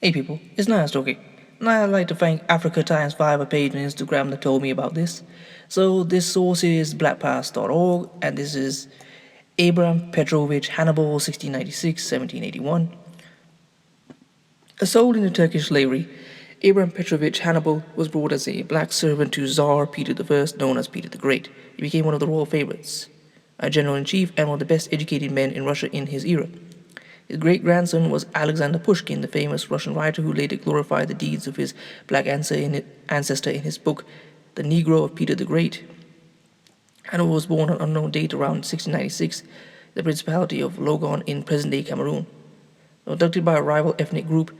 Hey people, it's nice talking. And I'd like to thank Africa Times Fiverr page on Instagram that told me about this. So this source is blackpast.org, and this is Abram Petrovich Hannibal 1696-1781. Sold into Turkish slavery, Abram Petrovich Hannibal was brought as a black servant to Tsar Peter I, known as Peter the Great. He became one of the royal favorites, a general-in-chief and one of the best educated men in Russia in his era. His great-grandson was Alexander Pushkin, the famous Russian writer who later glorified the deeds of his black ancestor in his book, The Negro of Peter the Great. Hannibal was born on an unknown date around 1696, the Principality of Logon in present-day Cameroon. Abducted by a rival ethnic group,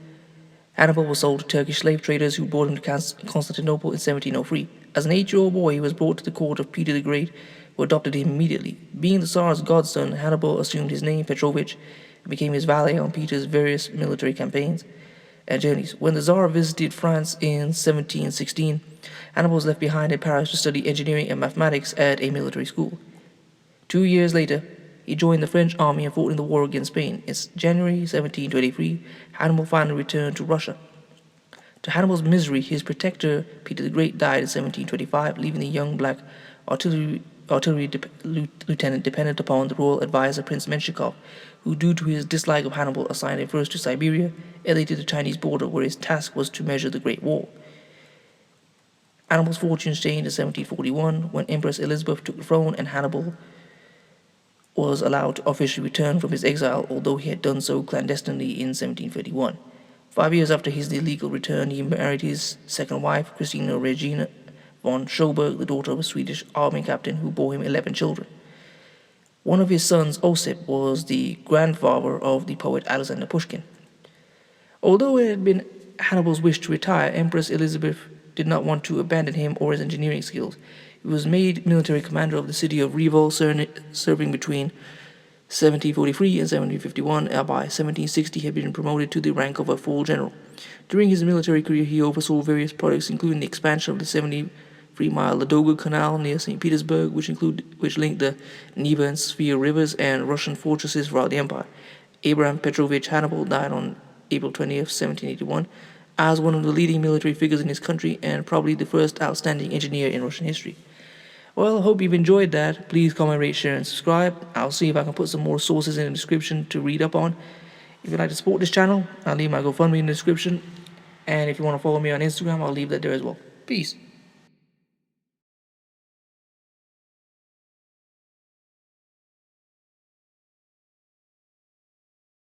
Hannibal was sold to Turkish slave traders who brought him to Constantinople in 1703. As an 8-year-old boy, he was brought to the court of Peter the Great, who adopted him immediately. Being the Tsar's godson, Hannibal assumed his name, Petrovich, and became his valet on Peter's various military campaigns and journeys. When the Tsar visited France in 1716, Hannibal was left behind in Paris to study engineering and mathematics at a military school. 2 years later, he joined the French army and fought in the war against Spain. In January 1723, Hannibal finally returned to Russia. To Hannibal's misery, his protector, Peter the Great, died in 1725, leaving the young black artillery lieutenant dependent upon the royal advisor Prince Menshikov, who, due to his dislike of Hannibal, assigned him first to Siberia and later to the Chinese border, where his task was to measure the Great Wall. Hannibal's fortunes changed in 1741 when Empress Elizabeth took the throne and Hannibal was allowed to officially return from his exile, although he had done so clandestinely in 1731. 5 years after his illegal return, he married his second wife, Christina Regina von Schoberg, the daughter of a Swedish army captain who bore him 11 children. One of his sons, Osip, was the grandfather of the poet Alexander Pushkin. Although it had been Hannibal's wish to retire, Empress Elizabeth did not want to abandon him or his engineering skills. He was made military commander of the city of Reval, serving between 1743 and 1751, and by 1760 he had been promoted to the rank of a full general. During his military career, he oversaw various projects, including the expansion of the 73-mile Ladoga Canal near St. Petersburg, which linked the Neva and Svir rivers and Russian fortresses throughout the empire. Abram Petrovich Hannibal died on April 20th, 1781, as one of the leading military figures in his country and probably the first outstanding engineer in Russian history. Well, I hope you've enjoyed that. Please comment, rate, share, and subscribe. I'll see if I can put some more sources in the description to read up on. If you'd like to support this channel, I'll leave my GoFundMe in the description. And if you want to follow me on Instagram, I'll leave that there as well. Peace.